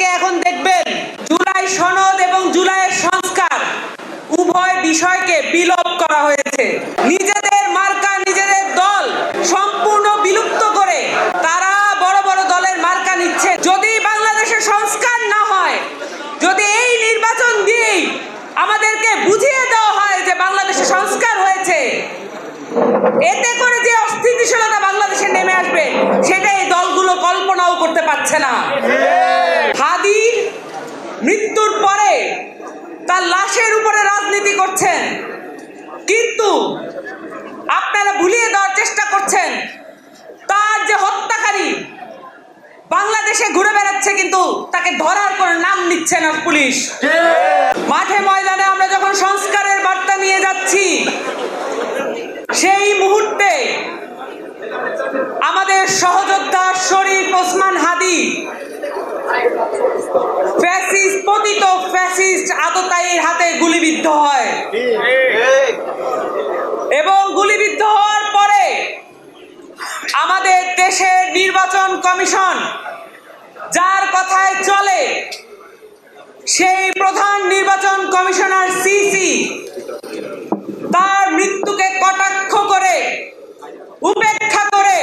থেকে এখন দেখবেন জুলাই সনদ এবং জুলাইয়ের সংস্কার উভয় বিষয়কে বিলোপ করা হয়েছে। নিজেদের মার্কা নিজেদের দল সম্পূর্ণ বিলুপ্ত করে তারা বড় বড় দলের মার্কা নিচ্ছে। যদি বাংলাদেশে সংস্কার না হয়, যদি এই নির্বাচন দিয়েই আমাদেরকে বুঝিয়ে দেওয়া হয় যে বাংলাদেশে সংস্কার হয়েছে, এতে করে যে অস্থিতিশীলতা বাংলাদেশে নেমে আসবে সেটা এই দলগুলো কল্পনাও করতে পারছে না। হাদির মৃত্যুর পরে তার লাশের উপরে রাজনীতি করছেন, কিন্তু আপনারা ভুলিয়ে দেওয়ার চেষ্টা করছেন তার যে হত্যাকারী বাংলাদেশে ঘুরে বেড়াচ্ছে, কিন্তু তাকে ধরার কোনো নাম নিচ্ছে না পুলিশ। মাঠে ময়দানে আমরা যখন সংস্কারের বার্তা নিয়ে যাচ্ছি, সেই মুহূর্তে আমাদের সহযোদ্ধা শরীফ ওসমান হাদি পতিত ফ্যাসিস্ট আততায়ীর হাতে গুলিবিদ্ধ হয় এবং গুলিবিদ্ধ হওয়ার পরে আমাদের দেশের নির্বাচন কমিশন যার কথায় চলে, সেই প্রধান নির্বাচন কমিশনার সিসি তার মৃত্যুকে কটাক্ষ করে, উপেক্ষা করে,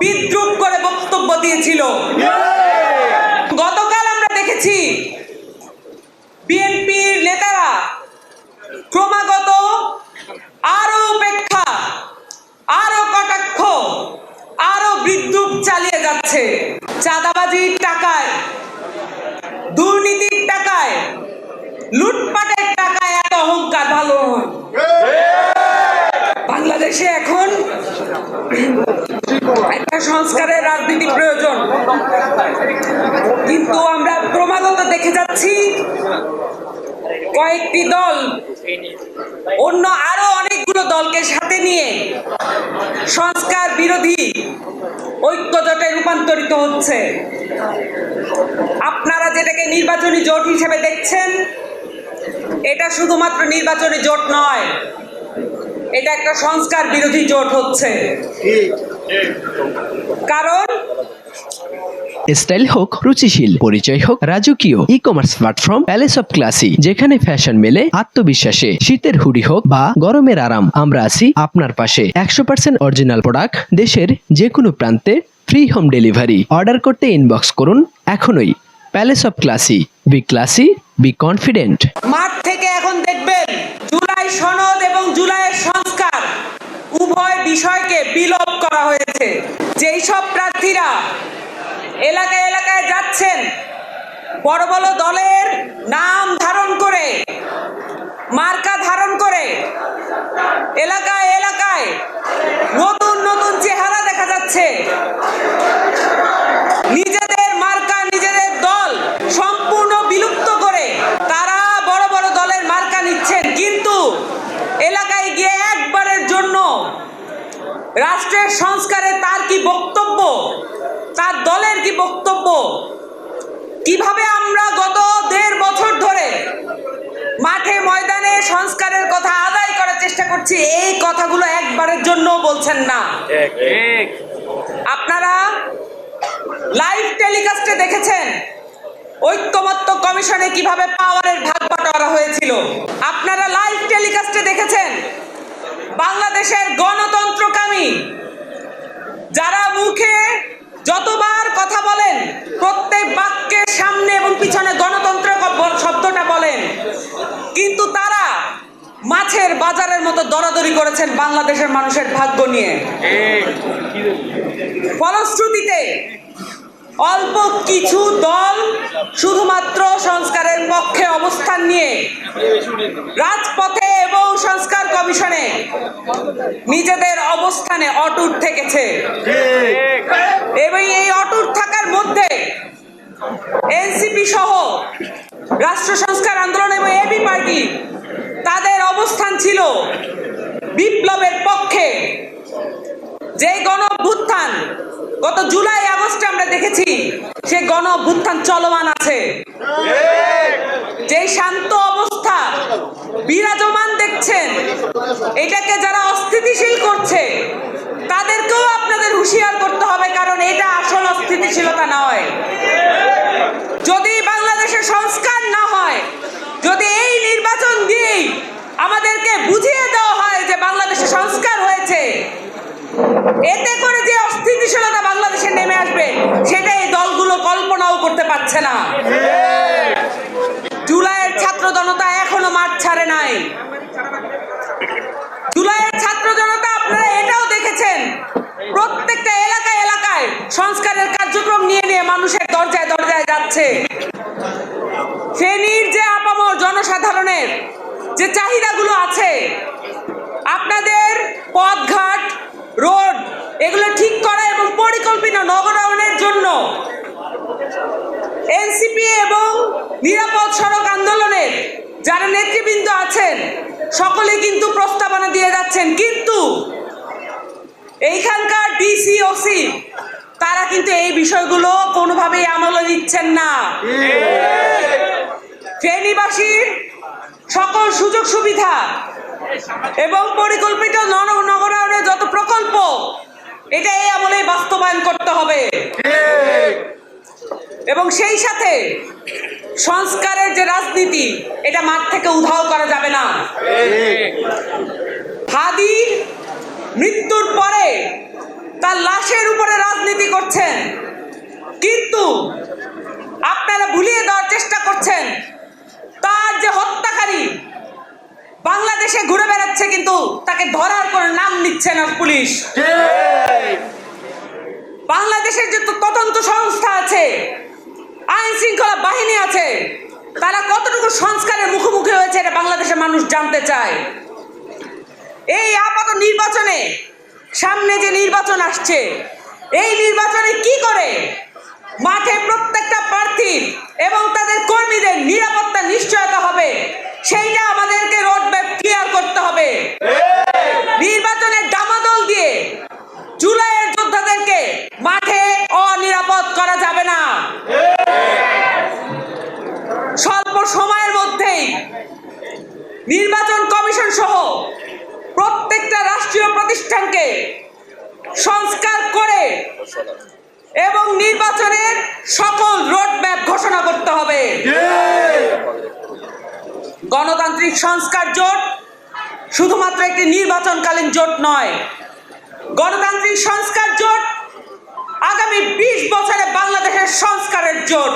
বিদ্রূপ করে বক্তব্য দিয়েছিল। গতকাল আমরা দেখেছি বিএনপির নেতারা ক্রমাগত আরো উপেক্ষা, আরো কটাক্ষ, আরো বিদ্রূপ চালিয়ে যাচ্ছে। চাঁদাবাজির টাকায়, দুর্নীতির টাকায়, লুটপাটের টাকায় এত অহংকার ভালো নয়। বাংলাদেশে এখন একটা সংস্কারের রাজনীতি প্রয়োজন, কিন্তু আমরা ক্রমাগত দেখে যাচ্ছি কয়েকটি দল অন্য আরো অনেকগুলো দলকে সাথে নিয়ে সংস্কার বিরোধী ঐক্যজোটে রূপান্তরিত হচ্ছে। আপনারা যেটাকে নির্বাচনী জোট হিসেবে দেখছেন, এটা শুধুমাত্র নির্বাচনী জোট নয়, এটা একটা সংস্কার বিরোধী জোট হচ্ছে। কারণ স্টাইল হোক রুচিশীল, পরিচয় হোক রাজকীয়, e commerce platform palace of classy, যেখানে ফ্যাশন মেলে আত্মবিশ্বাসে। শীতের হুডি হোক বা গরমের আরাম, আমরা আছি আপনার পাশে। 100% অরিজিনাল প্রোডাক্ট, দেশের যে কোনো প্রান্তে, ফ্রি হোম ডেলিভারি। অর্ডার করতে ইনবক্স করুন এখনই। Palace of classy, B classy, be confident. মাঠ থেকে এখন দেখবেন জুলাই সনদ এবং জুলাইয়ের সংস্কার উভয় বিষয়কে বিলোপ করা হয়েছে। যেই সব প্রার্থীরা এলাকায় এলাকায় যাচ্ছেন, বড় বড় দলের নাম ধারণ করে, মার্কা ধারণ করে, এলাকায় এলাকায় নতুন নতুন চেহারা দেখা যাচ্ছে। নিজেদের মার্কা নিজেদের দল সম্পূর্ণ বিলুপ্ত করে তারা বড় বড় দলের মার্কা নিচ্ছেন, কিন্তু এলাকায় গিয়ে একবারের জন্য রাষ্ট্রের সংস্কারে তার কি বক্তব্য, তার দলের কি বক্তব্য, কিভাবে আমরা গত 1.5 বছর ধরে মাঠে ময়দানে সংস্কারের কথা আদায় করার চেষ্টা করছি, এই কথাগুলো একবারের জন্য বলছেন না। আপনারা লাইভ টেলিকাস্টে দেখেছেন ঐক্যমত্য কমিশনে কিভাবে পাওয়ারের ভাগ বাটোয়ারা হয়েছিল। আপনারা লাইভ টেলিকাস্টে দেখেছেন বাংলাদেশের গণতন্ত্রকামী যারা মুখে যতবার কথা বলেন, প্রত্যেক বাক্যের সামনে এবং পিছনে গণতন্ত্র শব্দটা বলেন, কিন্তু তারা মাছের বাজারের মতো দরাদরি করেছেন বাংলাদেশের মানুষের ভাগ্য নিয়ে। ফলশ্রুতিতে অল্প কিছু দল শুধুমাত্র সংস্কারের পক্ষে অবস্থান নিয়ে রাজপথে এবং সংস্কার কমিশনে নিজেদের অবস্থানে অটুট থেকেছে। এবং এই অটুট থাকার মধ্যে এনসিপি সহ রাষ্ট্র সংস্কার আন্দোলন এবং এবি পার্টি তাদের অবস্থান ছিল বিপ্লবের পক্ষে। যে গণ অভ্যুত্থান গত জুলাই আগস্টে আমরা দেখেছি, সেই গণ অভ্যুত্থান চলমান আছে। যে শান্ত অবস্থা বিরাজমান দেখছেন, এটাকে যারা অস্থিতিশীল করছে তাদেরকেও আপনাদের হুঁশিয়ার করতে হবে, কারণ এটা আসল অস্থিতিশীলতা নয়। যদি বাংলাদেশের সংস্কার না হয়, যদি এই নির্বাচন দিয়েই আমাদেরকে বুঝিয়ে দেওয়া হয় যে বাংলাদেশে সংস্কার হয়েছে, এতে করে যে অস্থিতিশীলতা বাংলাদেশে নেমে আসবে সেটা এই দলগুলো কল্পনাও করতে পারছে না। জুলাইয়ের ছাত্র জনতা এখনো মাঠ ছাড়ে নাই। জুলাইয়ের ছাত্র জনতা, আপনারা এটাও দেখেছেন, প্রত্যেকটা এলাকায় এলাকায় সংস্কারের কার্যক্রম নিয়ে নিয়ে মানুষের দরজায় দরজায় যাচ্ছে। ফেনীর যে আপামর জনসাধারণের যে চাহিদাগুলো আছে, আপনাদের পথঘাট, রোড এগুলো ঠিক করা এবং পরিকল্পিত নগরায়নের জন্য এনসিপি এবং নিরাপদ সড়ক আন্দোলনের যারা নেতৃবৃন্দ আছেন সকলে কিন্তু প্রস্তাবনা দিয়ে যাচ্ছেন, কিন্তু এইখানকার ডিসি ওসি তারা কিন্তু এই বিষয়গুলো কোনোভাবেই আমলে নিচ্ছেন না। ফেনীবাসীর সকল সুযোগ সুবিধা এবং পরিকল্পিত নগরায়নের যত প্রকল্প, এটা এই আমলে বাস্তবায়ন করতে হবে এবং সেই সাথে সংস্কারের যে রাজনীতি, এটা মাঠ থেকে উধাও করা যাবে না। হাদির মৃত্যুর পরে তার লাশের উপরে রাজনীতি করছেন, কিন্তু আপনারা ভুলিয়ে দেওয়ার চেষ্টা করছেন তার যে হত্যাকারী বাংলাদেশে ঘুরে বেড়াচ্ছে, কিন্তু তাকে ধরার কোনো নাম নিচ্ছে না পুলিশ। বাংলাদেশের যে তদন্ত সংস্থা আছে, আইন শৃঙ্খলা বাহিনী আছে, তারা কতটুকু সংস্কারের মুখোমুখি হয়েছে এটা বাংলাদেশের মানুষ জানতে চায়। এই আপাতত নির্বাচনে, সামনে যে নির্বাচন আসছে, এই নির্বাচনে কি করে মাঠে প্রত্যেকটা প্রার্থীর এবং তাদের কর্মীদের নিরাপত্তা নিশ্চয়তা হবে, সেইটা আমাদেরকে রোডম্যাপ ক্লিয়ার করতে হবে। নির্বাচনের ডামাডোল দিয়ে জুলাইয়ের যোদ্ধাদেরকে মাঠে অনিরাপদ করা যাবে না। স্বল্প সময়ের মধ্যেই নির্বাচন কমিশন সহ প্রত্যেকটা রাষ্ট্রীয় প্রতিষ্ঠানকে সংস্কার করে এবং নির্বাচনের সকল রোডম্যাপ ঘোষণা করতে হবে। গণতান্ত্রিক সংস্কার জোট শুধুমাত্র একটি নির্বাচনকালীন জোট নয়, গণতান্ত্রিক সংস্কার জোট আগামী 20 বছরে বাংলাদেশের সংস্কারের জোট।